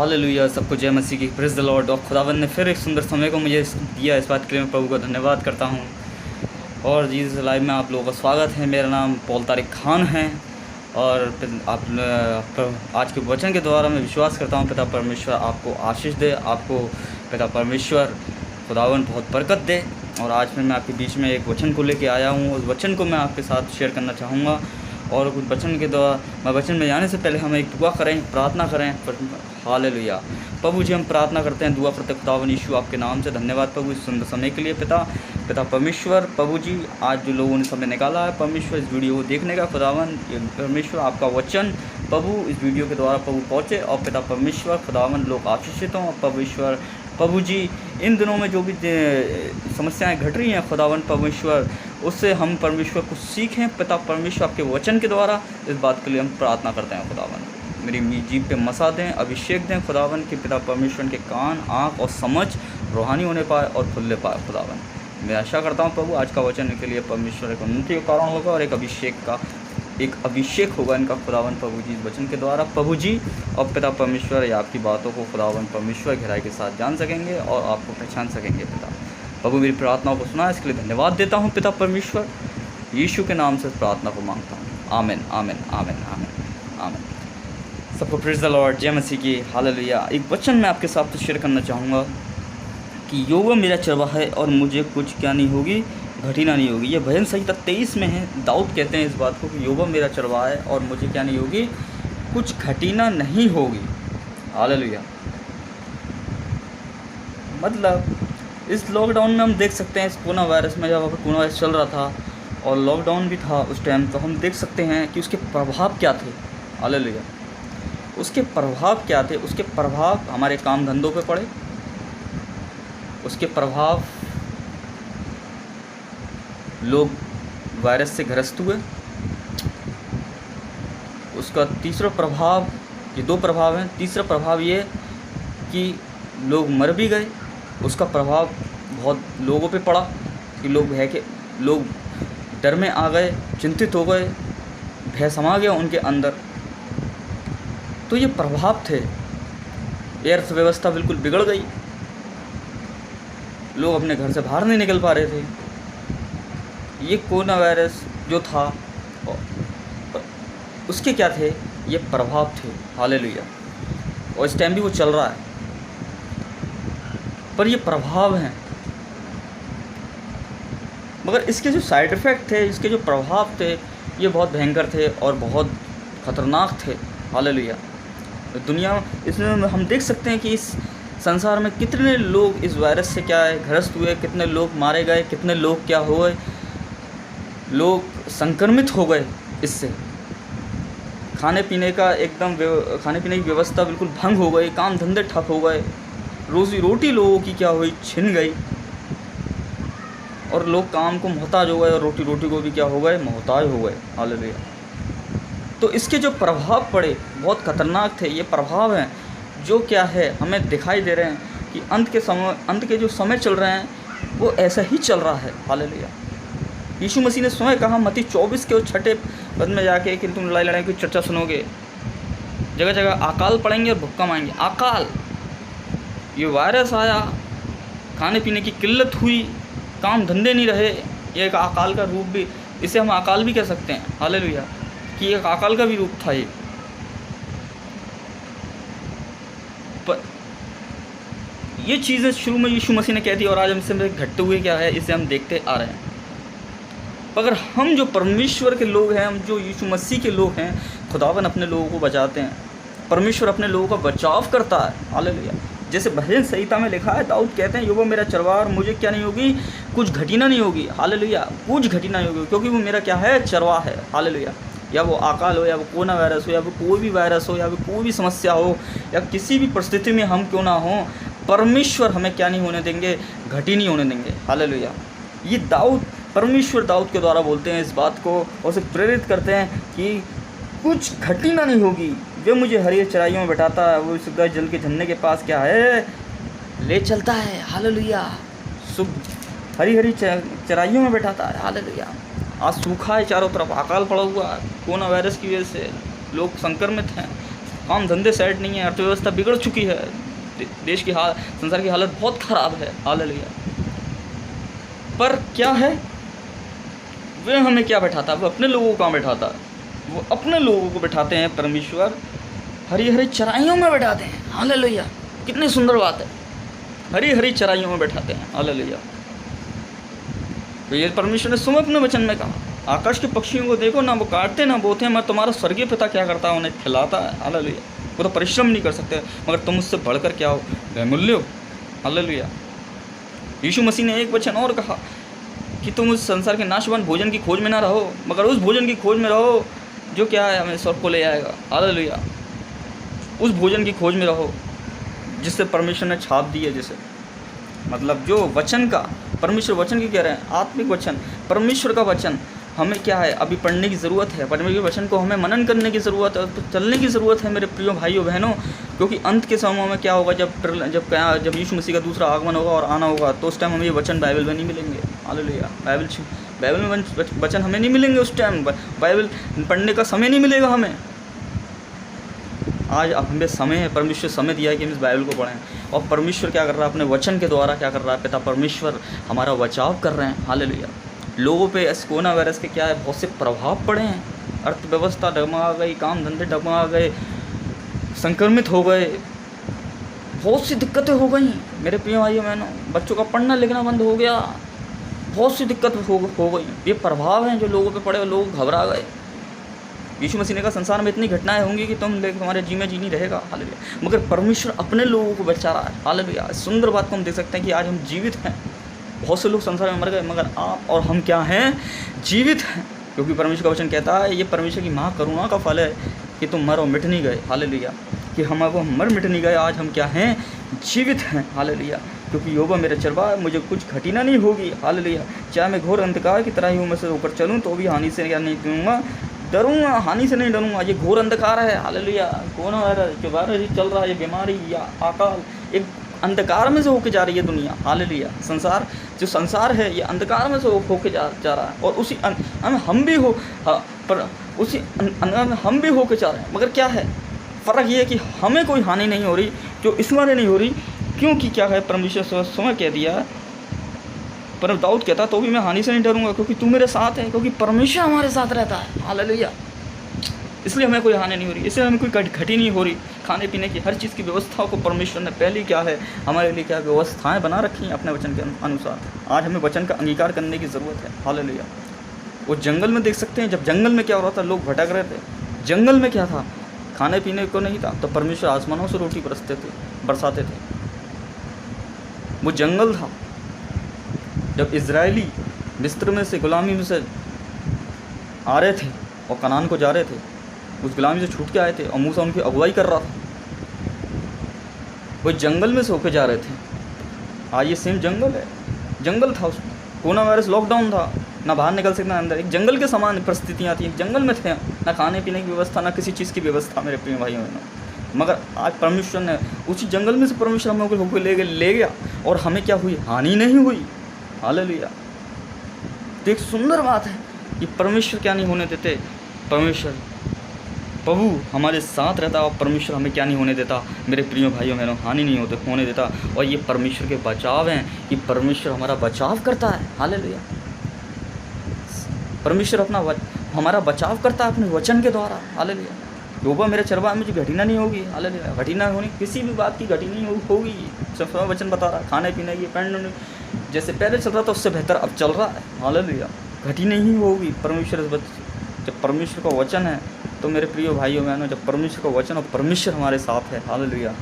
Hallelujah, सबको जय मसीह की, प्रेज़ द लॉर्ड। और खुदावंद ने फिर एक सुंदर समय को मुझे दिया, इस बात के लिए मैं प्रभु का धन्यवाद करता हूँ। और जीसस लाइव में आप लोगों का स्वागत है। मेरा नाम पॉल तारिक खान है और आज के वचन के द्वारा मैं विश्वास करता हूँ पिता परमेश्वर आपको आशीष दे, आपको पिता परमेश्वर खुदावंद बहुत बरकत दे। और आज मैं आपके बीच में एक वचन को लेके आया हूँ। उस वचन को मैं आपके साथ शेयर करना चाहूँगा। और कुछ वचन के द्वारा मैं वचन में जाने से पहले हम एक दुआ करें, प्रार्थना करें। हालेलुया। प्रभु जी, हम प्रार्थना करते हैं, दुआ करते हैं खुदावंद यीशु आपके नाम से। धन्यवाद प्रभु इस सुंदर समय के लिए। पिता परमेश्वर, प्रभु जी आज जो लोगों ने समय निकाला है परमेश्वर इस वीडियो को देखने का, खुदावंद परमेश्वर आपका वचन प्रभु इस वीडियो के द्वारा प्रभु पहुँचे। और पिता परमेश्वर खुदावंद लोग आशीषित हों। और परमेश्वर प्रभु जी इन दिनों में जो भी समस्याएं घट रही हैं खुदावंद परमेश्वर, उससे हम परमेश्वर कुछ सीखें। पिता परमेश्वर आपके वचन के द्वारा इस बात के लिए हम प्रार्थना करते हैं। खुदावंद मेरी जीभ पे मसा दें, अभिषेक दें खुदावंद के पिता परमेश्वर के कान, आँख और समझ रूहानी होने पाए और खुलने पाए। खुदावंद मैं आशा करता हूँ प्रभु आज का वचन के लिए परमेश्वर एक उन्नति का कारण होगा और एक अभिषेक होगा इनका खुदावंद प्रभु जी इस वचन के द्वारा। प्रभु जी और पिता परमेश्वर या आपकी बातों को खुदावंद परमेश्वर गहराई के साथ जान सकेंगे और आपको पहचान सकेंगे। पिता प्रभु मेरी प्रार्थनाओं को सुना, इसके लिए धन्यवाद देता हूँ। पिता परमेश्वर यीशु के नाम से प्रार्थना को मांगता हूँ। आमीन आमीन आमीन आमीन आमीन। सबको प्रेज़ द लॉर्ड, जय मसीह की। हालेलुया। एक वचन मैं आपके साथ शेयर करना चाहूँगा कि यहोवा मेरा चरवाहा है और मुझे कुछ क्या नहीं होगी, घटिना नहीं होगी। ये भजन संहिता 23 में है। दाऊद कहते हैं इस बात को कि यहोवा मेरा चरवाहा है और मुझे क्या नहीं होगी, कुछ घटिना नहीं होगी। हालेलुया। मतलब इस लॉकडाउन में हम देख सकते हैं, इस कोरोना वायरस में जब कोरोना वायरस चल रहा था और लॉकडाउन भी था उस टाइम, तो हम देख सकते हैं कि उसके प्रभाव क्या थे। हालेलुया। उसके प्रभाव क्या थे? उसके प्रभाव हमारे काम धंधों पे पड़े, उसके प्रभाव लोग वायरस से ग्रस्त हुए, उसका तीसरा प्रभाव, ये दो प्रभाव हैं। तीसरा प्रभाव ये कि लोग मर भी गए, उसका प्रभाव बहुत लोगों पे पड़ा कि लोग डर में आ गए, चिंतित हो गए, भय समा गया उनके अंदर। तो ये प्रभाव थे। अर्थव्यवस्था बिल्कुल बिगड़ गई, लोग अपने घर से बाहर नहीं निकल पा रहे थे। ये कोरोना वायरस जो था उसके क्या थे? ये प्रभाव थे। हालेलुया। और इस टाइम भी वो चल रहा है, पर ये प्रभाव हैं। मगर इसके जो साइड इफ़ेक्ट थे, इसके जो प्रभाव थे, ये बहुत भयंकर थे और बहुत ख़तरनाक थे। हालेलुया। दुनिया इसमें हम देख सकते हैं कि इस संसार में कितने लोग इस वायरस से क्या है ग्रस्त हुए, कितने लोग मारे गए, कितने लोग क्या हो गए, लोग संक्रमित हो गए इससे। खाने पीने की व्यवस्था बिल्कुल भंग हो गई, काम धंधे ठप हो गए, रोज़ी रोटी लोगों की क्या हुई, छिन गई और लोग काम को मोहताज हो गए और रोटी को भी क्या हो गए, मोहताज हो गए। हालेलुया। तो इसके जो प्रभाव पड़े बहुत ख़तरनाक थे। ये प्रभाव हैं जो क्या है हमें दिखाई दे रहे हैं कि अंत के जो समय चल रहे हैं वो ऐसा ही चल रहा है। हालेलुया। यीशु मसीह ने स्वयं कहा मत्ती 24 के 6 पद में जाके कि तुम लड़ाई की चर्चा सुनोगे, जगह जगह अकाल पड़ेंगे और भूकंप आएंगे। अकाल, ये वायरस आया, खाने पीने की किल्लत हुई, काम धंधे नहीं रहे, ये एक अकाल का रूप भी, इसे हम अकाल भी कह सकते हैं। हालेलुया। कि एक अकाल का भी रूप था ये। पर ये चीज़ें शुरू में यीशु मसीह ने कह दी और आज हमसे घटते हुए क्या है, इसे हम देखते आ रहे हैं। अगर हम जो परमेश्वर के लोग हैं, हम जो यीशु मसीह के लोग हैं, खुदावन अपने लोगों को बचाते हैं, परमेश्वर अपने लोगों का बचाव करता है। हालेलुया। जैसे भजन संहिता में लिखा है, दाऊद कहते हैं यहोवा मेरा चरवाहा और मुझे क्या नहीं होगी, कुछ घटिना नहीं होगी। हालेलुया। कुछ घटिना नहीं होगी क्योंकि वो मेरा क्या है, चरवाहा है। हालेलुया। या वो अकाल हो, या वो कोरोना वायरस हो, या वो कोई भी वायरस हो, या वो कोई भी समस्या हो, या किसी भी परिस्थिति में हम क्यों ना हो, परमेश्वर हमें क्या नहीं होने देंगे, घटी नहीं होने देंगे। हालेलुया। ये परमेश्वर दाऊद के द्वारा बोलते हैं इस बात को और उसे प्रेरित करते हैं कि कुछ घटिना नहीं होगी। वे मुझे हरी चराइयों में बैठाता है, वो सुबह जल के झरने के पास क्या है, ले चलता है। हालेलुया। हरी चराइयों में बैठाता है। हालेलुया। आज सूखा है चारों तरफ, अकाल पड़ा हुआ है, कोरोना वायरस की वजह से लोग संक्रमित हैं, काम धंधे सेट नहीं है, अर्थव्यवस्था बिगड़ चुकी है, देश की संसार की हालत बहुत ख़राब है। हालेलुया। पर क्या है, वे हमें क्या बैठाता है, वो अपने लोगों को कहाँ बैठाता है, वो अपने लोगों को बैठाते हैं परमेश्वर हरी हरी चराइयों में बैठाते हैं। हालेलुया, कितनी सुंदर बात है, हरी हरी चराइयों में बैठाते हैं। हालेलुया। तो ये परमेश्वर ने सुबह अपने वचन में कहा, आकाश के पक्षियों को देखो ना, वो काटते ना बोते हैं, मगर तुम्हारा स्वर्गीय पिता क्या करता है, उन्हें खिलाता है। हालेलुया। वो तो परिश्रम नहीं कर सकते, मगर तुम उससे बढ़कर क्या हो, बहुमूल्य हो। हालेलुया। यीशु मसीह ने एक वचन और कहा कि तुम उस संसार के नाशवान भोजन की खोज में ना रहो, मगर उस भोजन की खोज में रहो जो क्या है, हमें स्वर्ग को ले आएगा। हालेलुया। उस भोजन की खोज में रहो जिससे परमेश्वर ने छाप दी है, जिसे मतलब जो वचन का, परमेश्वर वचन की कह रहे हैं, आत्मिक वचन, परमेश्वर का वचन हमें क्या है, अभी पढ़ने की ज़रूरत है। परमेश्वर के वचन को हमें मनन करने की ज़रूरत है, चलने की ज़रूरत है मेरे प्रिय भाइयों बहनों, क्योंकि अंत के समय में क्या होगा, जब यीशु मसीह का दूसरा आगमन होगा और आना होगा, तो उस टाइम हमें ये वचन बाइबल में नहीं मिलेंगे। हालेलुया। बाइबल में वचन हमें नहीं मिलेंगे, उस टाइम बाइबल पढ़ने का समय नहीं मिलेगा हमें। आज अब हमें समय है, परमेश्वर समय दिया है कि हम इस बाइबल को पढ़ें, और परमेश्वर क्या कर रहा है, अपने वचन के द्वारा क्या कर रहा है, पिता परमेश्वर हमारा बचाव कर रहे हैं। हालेलुया। लोगों पे इस कोरोना वायरस के क्या है, बहुत से प्रभाव पड़े हैं, अर्थव्यवस्था डगमगा गई, काम धंधे डगमगा गए, संक्रमित हो गए, बहुत सी दिक्कतें हो गई मेरे प्रिय भाइयों बहनों, बच्चों का पढ़ना लिखना बंद हो गया, बहुत सी दिक्कत हो गई। ये प्रभाव हैं जो लोगों पे पड़े और लोग घबरा गए। यीशु मसीह ने कहा संसार में इतनी घटनाएं होंगी कि तुम्हारे जी में जी नहीं रहेगा। हालेलुया। मगर परमेश्वर अपने लोगों को बचा रहा है। हालेलुया। सुंदर बात को हम देख सकते हैं कि आज हम जीवित हैं। बहुत से लोग संसार में मर गए, मगर आप और हम क्या हैं, जीवित हैं, क्योंकि परमेश्वर का वचन कहता है, ये परमेश्वर की महाकरुणा का फल है कि तुम मर और मिट नहीं गए। हालेलुया। कि हम मर मिट नहीं गए, आज हम क्या हैं, जीवित हैं। हालेलुया। क्योंकि यहोवा मेरा चरवाहा, मुझे कुछ घटना नहीं होगी। हालेलुया। चाहे मैं घोर अंधकार की तरह ही मैं से होकर चलूँ तो भी हानि से क्या नहीं डरूंगा, हानि से नहीं डरूंगा। ये घोर अंधकार है। हालेलुया। कोरोना वायरस चल रहा है, ये बीमारी या अकाल, एक अंधकार में से होके जा रही है दुनिया। हालेलुया। संसार, जो संसार है ये अंधकार में से होके जा रहा है, और उसी हम भी हो पर उसी हम भी होके जा रहे हैं। मगर क्या है फ़र्क ये है कि हमें कोई हानि नहीं हो रही, जो इस बारे नहीं हो रही, क्योंकि क्या है, परमेश्वर समय कह दिया, पर दाऊद कहता तो भी मैं हानि से नहीं डरूंगा, क्योंकि तू मेरे साथ है, क्योंकि परमेश्वर हमारे साथ रहता है। हालेलुया। इसलिए हमें कोई हानि नहीं हो रही, इसलिए हमें कोई घटी नहीं हो रही। खाने पीने की हर चीज़ की व्यवस्थाओं को परमेश्वर ने पहले क्या है, हमारे लिए क्या व्यवस्थाएं बना रखी हैं अपने वचन के अनुसार। आज हमें वचन का अंगीकार करने की ज़रूरत है। हालेलुया। वो जंगल में देख सकते हैं, जब जंगल में क्या हो रहा था, लोग भटक रहे थे, जंगल में क्या था, खाने पीने को नहीं था, तो परमेश्वर आसमानों से रोटी बरसाते थे। वो जंगल था। जब इजरायली मिस्र में से गुलामी में से आ रहे थे और कनान को जा रहे थे, उस गुलामी से छूट के आए थे, और मूसा उनकी अगुवाई कर रहा था, वो जंगल में से होके जा रहे थे। आज ये सेम जंगल है, जंगल था उसमें, कोरोना वायरस लॉकडाउन था, ना बाहर निकल सकते ना अंदर, एक जंगल के समान परिस्थितियाँ थी, जंगल में थे, ना खाने पीने की व्यवस्था, ना किसी चीज़ की व्यवस्था मेरे प्रिय भाइयों बहनों। मगर आज परमेश्वर ने उसी जंगल में से परमेश्वर हम लोग को ले गया, और हमें क्या हुई, हानि नहीं हुई। हालेलुया। तो एक सुंदर बात है कि परमेश्वर क्या नहीं होने देते, परमेश्वर प्रभु हमारे साथ रहता, और परमेश्वर हमें क्या नहीं होने देता मेरे प्रिय भाइयों बहनों, हानि नहीं होने देता। और ये परमेश्वर के बचाव हैं कि परमेश्वर हमारा बचाव करता है। हालेलुया। परमेश्वर हमारा बचाव करता है अपने वचन के द्वारा। हालेलुया। यहोवा मेरे चरवाहा, मुझे घटना नहीं होगी। हालेलुया। घटना होनी, किसी भी बात की घटना नहीं होगी, सब वचन बता रहा है। खाने पीने की पैंट जैसे पहले चल रहा था उससे बेहतर अब चल रहा है। हालेलुया। घटी नहीं होगी। परमेश्वर जब परमेश्वर का वचन है तो मेरे प्रिय भाइयों बहनों, जब परमेश्वर का वचन और परमेश्वर हमारे साथ है, हालेलुया,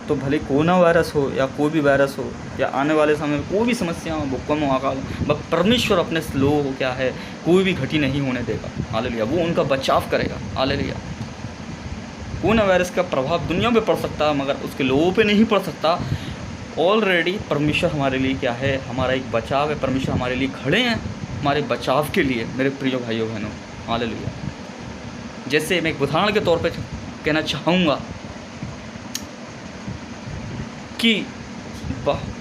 तो भले कोरोना वायरस हो या कोई भी वायरस हो, या आने वाले समय में कोई भी समस्या हो, भूकंप हो, अकाल हो, परमेश्वर अपने लोगों को क्या है, कोई भी घटी नहीं होने देगा। हालेलुया। वो उनका बचाव करेगा। हालेलुया। कोरोना वायरस का प्रभाव दुनिया पे पड़ सकता है, मगर उसके लोगों पे नहीं पड़ सकता। ऑलरेडी परमेश्वर हमारे लिए क्या है, हमारा एक बचाव है। परमेश्वर हमारे लिए खड़े हैं, हमारे बचाव के लिए मेरे प्रिय भाइयों बहनों। हालेलुया। जैसे मैं एक उदाहरण के तौर पे कहना चाहूँगा कि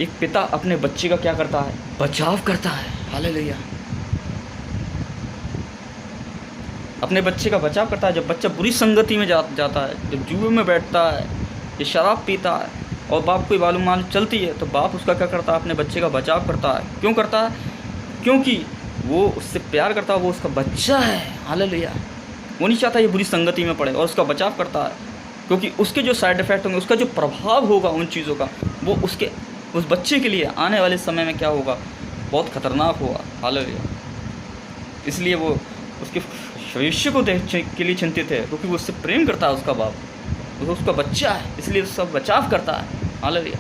एक पिता अपने बच्चे का क्या करता है, बचाव करता है। हालेलुया। अपने बच्चे का बचाव करता है। जब बच्चा बुरी संगति में जाता है, जब जुए में बैठता है या शराब पीता है और बाप को मालूम चलती है, तो बाप उसका क्या करता है, अपने बच्चे का बचाव करता है। क्यों करता है? क्योंकि वो उससे प्यार करता है, वो उसका बच्चा है। हालेलुया। वो नहीं चाहता ये बुरी संगति में पड़े और उसका बचाव करता है, क्योंकि उसके जो साइड इफ़ेक्ट होंगे, उसका जो प्रभाव होगा उन चीज़ों का, वो उस बच्चे के लिए आने वाले समय में क्या होगा, बहुत ख़तरनाक होगा। हालेलुया। इसलिए वो उसके भविष्य को देखने के लिए चिंतित है, क्योंकि वो उससे प्रेम करता है, उसका बाप, वो उसका बच्चा है, इसलिए उसका बचाव करता है। हालेलुया।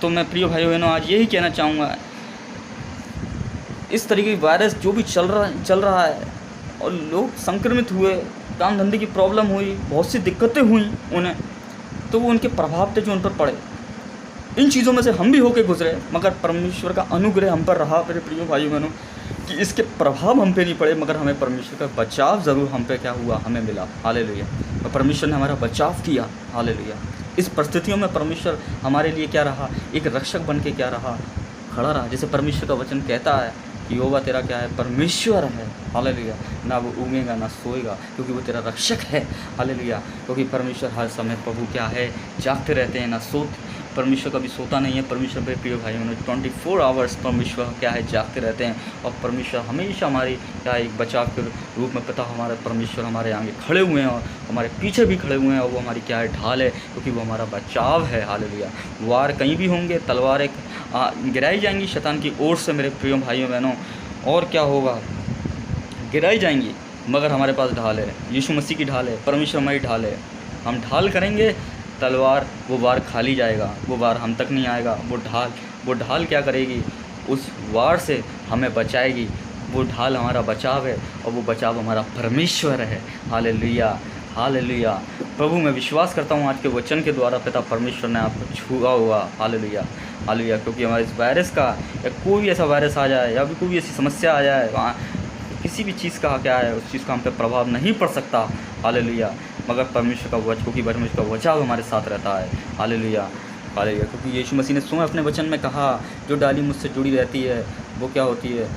तो मैं प्रिय भाइयों बहनों आज यही कहना चाहूँगा, इस तरीके की वायरस जो भी चल रहा है और लोग संक्रमित हुए, काम धंधे की प्रॉब्लम हुई, बहुत सी दिक्कतें हुई उन्हें, तो वो उनके प्रभाव थे जो उन पर पड़े। इन चीज़ों में से हम भी होके गुजरे, मगर परमेश्वर का अनुग्रह हम पर रहा मेरे प्रिय भाइयों बहनों, कि इसके प्रभाव हम पे नहीं पड़े, मगर हमें परमेश्वर का बचाव ज़रूर हम पे क्या हुआ, हमें मिला। हालेलुया। और परमेश्वर ने हमारा बचाव किया। हालेलुया। इस परिस्थितियों में परमेश्वर हमारे लिए क्या रहा, एक रक्षक बन के क्या रहा, खड़ा रहा। जैसे परमेश्वर का वचन कहता है कि यहोवा तेरा क्या है, परमेश्वर है। हालेलुया। ना वो ऊँगेगा ना सोएगा, क्योंकि वो तेरा रक्षक है। हालेलुया। क्योंकि परमेश्वर हर समय प्रभु क्या है, जागते रहते हैं, ना सोते। परमेश्वर कभी सोता नहीं है। परमेश्वर पे प्रिय भाई उन्होंने 24 आवर्स परमेश्वर क्या है, जागते रहते हैं। और परमेश्वर हमेशा हमारी क्या एक बचाव के रूप में पता, हमारा परमेश्वर हमारे आगे खड़े हुए हैं और हमारे पीछे भी खड़े हुए हैं, और वो हमारी क्या है, ढाल है, क्योंकि वो हमारा बचाव है। हालेलुया। वार कहीं भी होंगे, तलवारें गिराई जाएंगी शैतान की ओर से मेरे प्रिय भाइयों बहनों, और क्या होगा, गिराई जाएंगी, मगर हमारे पास ढाल है, यीशु मसीह की ढाल है, परमेश्वर हमारी ढाल है। हम ढाल करेंगे, तलवार वो वार खाली जाएगा, वो वार हम तक नहीं आएगा। वो ढाल क्या करेगी, उस वार से हमें बचाएगी। वो ढाल हमारा बचाव है, और वो बचाव हमारा परमेश्वर है। हालेलुया। हालेलुया। प्रभु मैं विश्वास करता हूँ आज के वचन के द्वारा पिता परमेश्वर ने आपको छुआ हुआ। हालेलुया। हालेलुया। क्योंकि हमारे इस वायरस का, या कोई भी ऐसा वायरस आ जाए, या फिर कोई भी ऐसी समस्या आ जाए, वहाँ किसी भी चीज़ का क्या है, उस चीज़ का हम पे प्रभाव नहीं पड़ सकता। हालेलुया। मगर परमेश्वर का वचन, क्योंकि परमेश्वर का बचाव हमारे साथ रहता है। हालेलुया। हालेलुया। क्योंकि यीशु मसीह ने स्वयं अपने वचन में कहा, जो डाली मुझसे जुड़ी रहती है वो क्या होती है,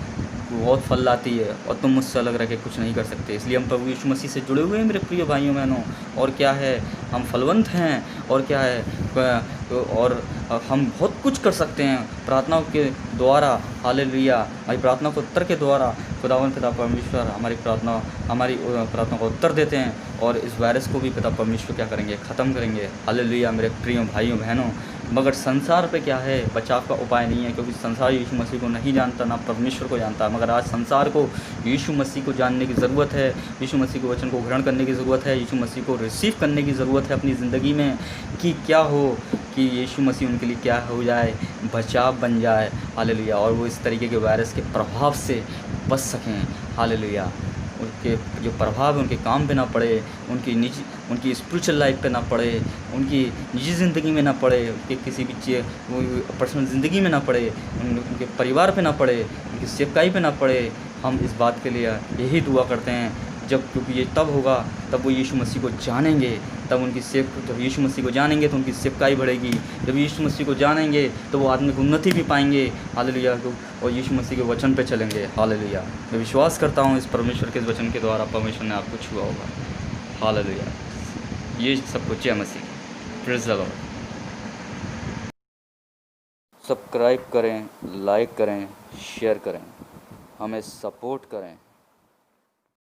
वो बहुत फल लाती है, और तुम मुझसे अलग रह के कुछ नहीं कर सकते। इसलिए हम प्रभु यीशु मसीह से जुड़े हुए हैं मेरे प्रिय भाइयों बहनों, और क्या है, हम फलवंत हैं, और क्या है, और हम बहुत कुछ कर सकते हैं प्रार्थनाओं के द्वारा। हालेलुया। हमारी प्रार्थना को उत्तर के द्वारा खुदावंद पिता परमेश्वर हमारी प्रार्थना को उत्तर देते हैं, और इस वायरस को भी पिता परमेश्वर क्या करेंगे, ख़त्म करेंगे। हालेलुया मेरे प्रिय भाइयों बहनों। मगर संसार पे क्या है, बचाव का उपाय नहीं है, क्योंकि संसार यीशु मसीह को नहीं जानता, ना परमेश्वर को जानता। मगर आज संसार को यीशु मसीह को जानने की ज़रूरत है, यीशु मसीह के वचन को ग्रहण करने की ज़रूरत है, यीशु मसीह को रिसीव करने की ज़रूरत है अपनी ज़िंदगी में, कि क्या हो, कि यीशु मसीह उनके लिए क्या हो जाए, बचाव बन जाए। हालेलुया। और वो इस तरीके के वायरस के प्रभाव से बच सकें। हालेलुया। उनके जो प्रभाव है उनके काम पे ना पड़े, उनकी स्पिरिचुअल लाइफ पे ना पड़े, उनकी निजी ज़िंदगी में ना पड़े, उनके किसी भी पर्सनल ज़िंदगी में ना पड़े, उनके परिवार पे ना पड़े, उनकी सेवकाई पे ना पड़े। हम इस बात के लिए यही दुआ करते हैं, क्योंकि ये तब होगा तब वो यीशु मसीह को जानेंगे, जब यीशु मसीह को जानेंगे तो उनकी सेवकाई बढ़ेगी। जब यीशु मसीह को जानेंगे तो वो आत्मिक उन्नति भी पाएंगे। हालेलुया। और यीशु मसीह के वचन पे चलेंगे। हालेलुया। मैं विश्वास करता हूँ इस परमेश्वर के वचन के द्वारा परमेश्वर ने आपको छुआ होगा। हालेलुया। ये सब कुछ है मसीह। Praise the Lord. सब्सक्राइब करें, लाइक करें, शेयर करें, हमें सपोर्ट करें।